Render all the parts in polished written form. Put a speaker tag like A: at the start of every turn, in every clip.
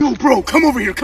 A: Yo, bro, come over here.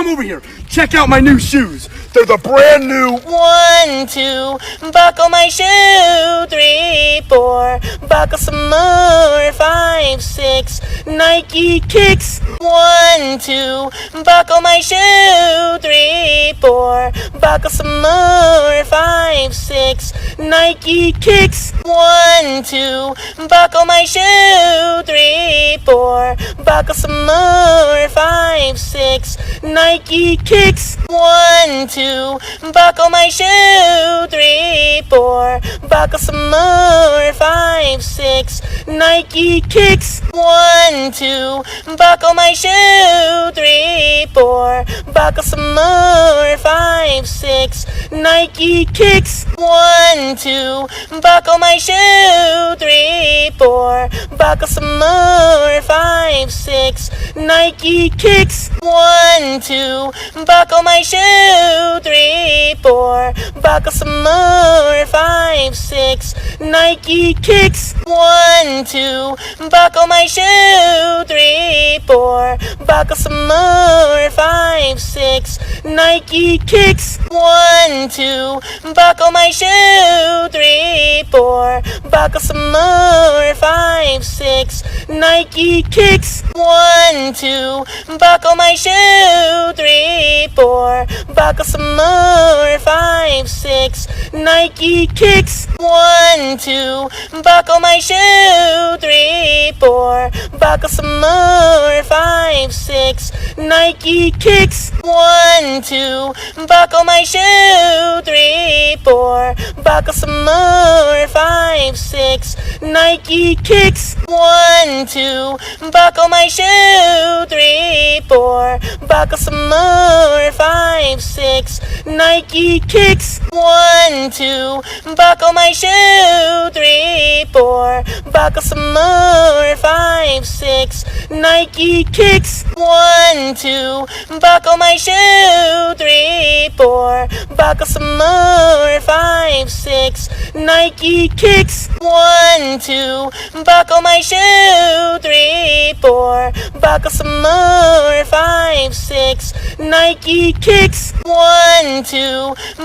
A: Check out my new shoes. They're the brand new
B: 1, 2, buckle my shoe. 3, 4, buckle some more. 5, 6, Nike kicks. 1, 2, buckle my shoe. 3, 4, buckle some more. 5, 6, Nike kicks. 1, 2, buckle my shoe. 3, 4, buckle some more. 5, 6, Nike kicks. 1, 2, buckle my shoe. 3, 4, buckle some more. 5, 6, Nike kicks. 1, 2, buckle my shoe. 3, 4, buckle some more. 5, 6, Nike kicks. 1, 2, buckle my shoe. 3, 4, buckle some more. 5, 6, Nike kicks. 1, 2, buckle my shoe. 3, 4, buckle some more. 5, 6, Nike kicks. 1, 2, buckle my shoe. 3, 4, buckle some more. 5, 6, Nike kicks. 1, 2, buckle my shoe. 3, 4, buckle some more. 5, 6, Nike kicks. 1, 2, buckle my shoe. 3, 4, buckle some more. 5, 6, Nike kicks. 1, 2, buckle my shoe. 3, 4, buckle some more. 5, 6, Nike kicks. 1, 2, buckle my shoe. 3, 4, buckle some more. 5, 6, Nike kicks. 1, 2, buckle my shoe. 3, 4, buckle some more. 5, 6, Nike kicks. 1, 2, buckle my shoe. 3, 4, buckle some more. 5, 6, Nike kicks. 1, 2, buckle my shoe. 3, 4, buckle some more. 5, 6, Nike kicks. 1, 2, buckle my shoe. 3, 4, buckle some more. 5, 6, Nike kicks. 1, 2,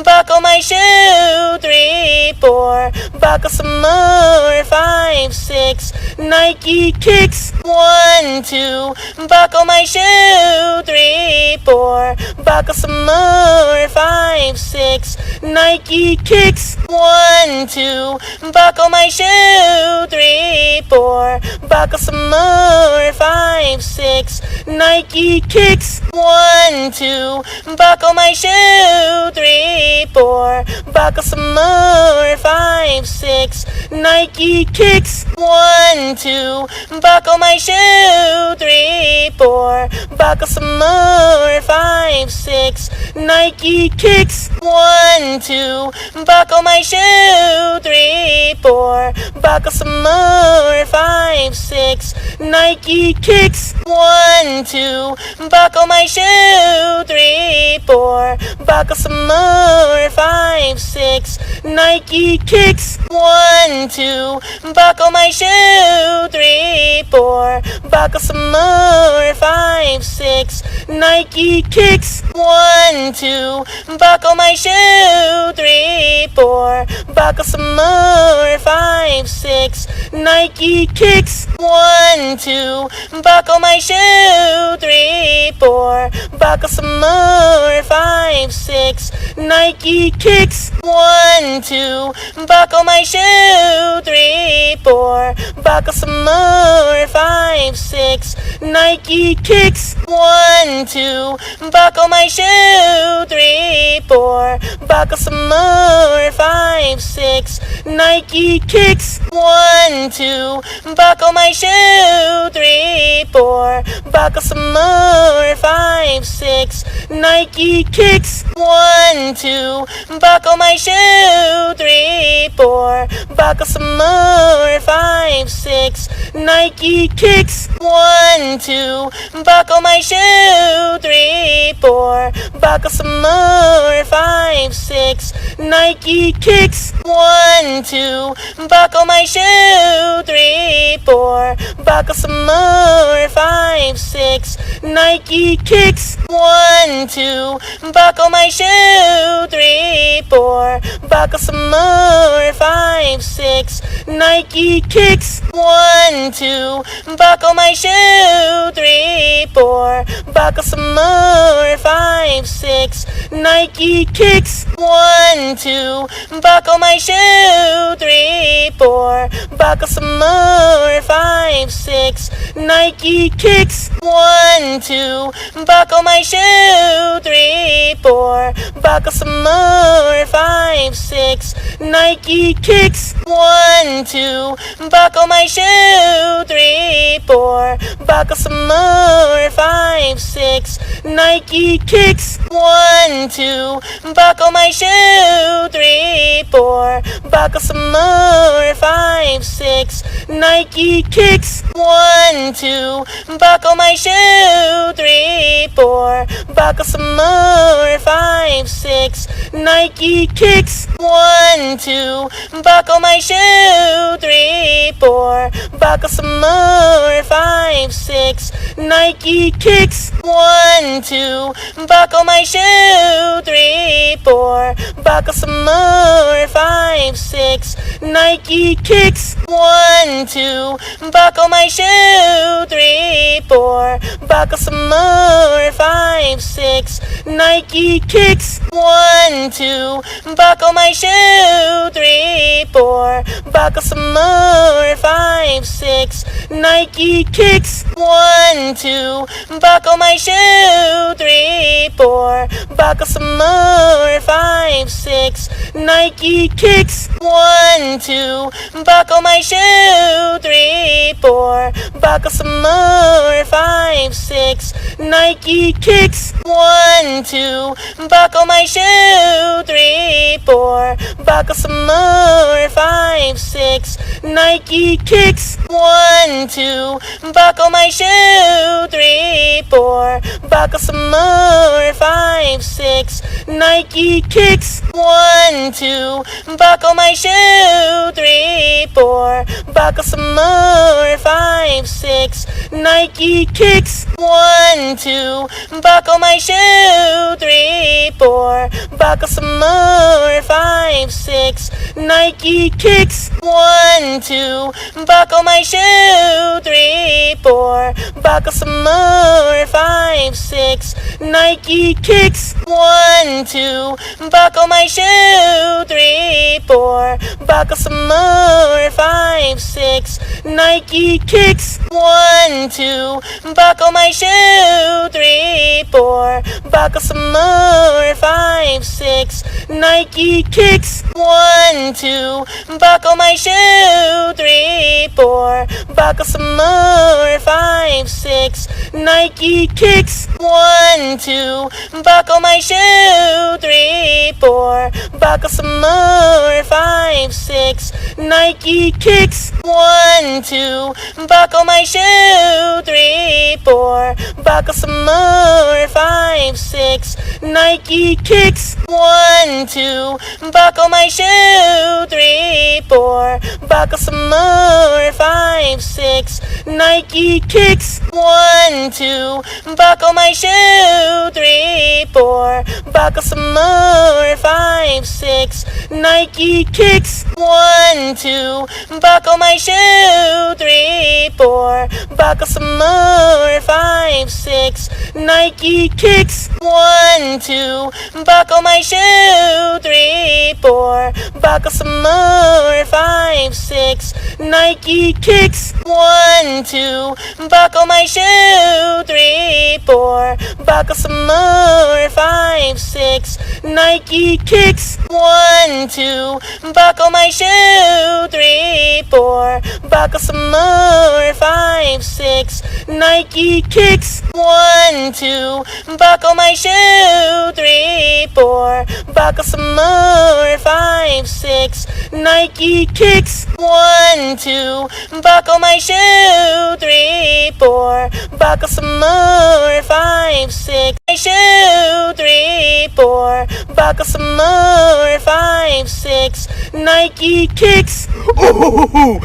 B: buckle my shoe. 3, 4, buckle some more. 5, 6, Nike kicks. 1, 2, buckle my shoe. 3, 4, buckle some more. 5, 6, Nike kicks. 1, 2, buckle my shoe. 3, 4, buckle some more. 5, 6, Nike kicks. 1, 2, buckle my shoe. 3, 4, buckle some more. 5, 6, Nike kicks. 1, 2, buckle my shoe. 3, 4, buckle some more. 5, 6, Nike kicks. 1, 2, buckle my shoe. 3, 4, buckle some more. 5, 6, Nike kicks. 1, 2, buckle my shoe. 3, 4, buckle some more. 5, 6, Nike kicks. 1, 2, buckle my shoe. 3, 4, buckle some more. 5, 6, Nike kicks. 1, 2, buckle my shoe. 3, 4, buckle some more. 5, 6, Nike kicks. 1, 2, buckle my shoe. 3, 4, buckle some more. 5, 6, Nike kicks. 1, 2, buckle my shoe. 3, 4, buckle some more. 5, 6, Nike kicks. 1, 2, buckle my shoe. 3, 4, buckle some more. 5, 6, Nike kicks. 1, 2, buckle my shoe. 3, 4, buckle some more. 5, 6, Nike kicks. 1, 2, buckle my shoe. 3, 4, buckle some more. 5, 6, Nike kicks. 1, 2, buckle my shoe. 3, 4, buckle some more, 5, 6, Nike kicks, 1, 2, buckle my shoe, 3, 4, buckle some more, 5, 6, Nike kicks, 1, 2, buckle my shoe, 3, 4, buckle some more, 5, 6, Nike kicks, 1, 2, buckle my shoe, 3, 4, buckle some more, 5, 6, Nike kicks, 1, 2, buckle my shoe, 3, 4, buckle some more, 5, 6, Nike kicks, 1, 2, buckle my shoe, 3, 4, buckle some more, 5, 6, Nike kicks, 1, 2, buckle my shoe, 3, 4, buckle some more, 5, 6, Nike kicks, 1, 2, buckle my shoe, 3, 4, buckle some more, 5, 6, Nike kicks, 1, 2, buckle my shoe, 3, 4, buckle some more, 5, 6, Nike kicks, 1, 2, buckle my shoe, 3, 4, buckle some more, 5, 6, Nike kicks, 1, 2, buckle my shoe, 3, 4, buckle some more, 5, 6, Nike kicks, 1, 2, buckle my shoe, 3, 4, buckle some more, 5, 6, Nike kicks, 1, 2, buckle my shoe, 3, 4, buckle some more, 5, 6, Nike kicks, 1, 2, buckle my shoe, 3, 4, buckle some more, 5, 6, Nike kicks, 1, 2, buckle my shoe, 3, 4, buckle some more, 5, 6, Nike kicks, 1, 2, buckle my shoe, 3, 4, buckle some more, 5, 6, Nike kicks, 1, 2, buckle my shoe, 3, 4, buckle some more, 5, 6, Nike kicks, 1, 2, buckle my shoe, 3, 4, buckle some more, 5, 6, Nike kicks, 1, 2, buckle my shoe, 3, 4, buckle some more, 5, 6, Nike kicks, 1, 2, buckle my shoe, 3, 4, buckle some more, 5, 6, Nike kicks, 1, 2, buckle my shoe, 3, 4, buckle some more, 5, 6, Nike kicks, 1, 2, buckle my shoe, 3, 4, buckle some more, 5, 6, Nike kicks, 1, 2, buckle my shoe, 3, 4, buckle some more, 5, 6, Nike kicks, 1, 2, buckle my shoe, 3, 4, buckle some more, 5, 6, Nike kicks, 1, 2, buckle my shoe, 3, 4, buckle some more, 5, 6, Nike kicks, 1, 2, buckle my shoe, 3, 4, buckle some more, 5, 6, Nike kicks, 1, 2, buckle my shoe, 3, 4, buckle some more, 5, 6, Nike kicks, 1, 2, buckle my shoe, 3, 4, buckle some more, 5, 6, Nike kicks, 1, 2, buckle my shoe, 3, 4, buckle some more, 5, 6, Nike kicks, 1, 2, buckle my shoe, 3, 4, buckle some more, 5, 6, Nike kicks, 1, 2, buckle my shoe, 3, 4, buckle some more, 5, 6, Nike kicks, 1, 2, buckle my shoe, 3, 4, buckle some more, 5, 6, Nike kicks, 1, 2, buckle my shoe, 3, 4, buckle some more, 5, 6, my shoe, 3, 4. Buckle some more. 5, 6. Nike kicks.
A: Ooh,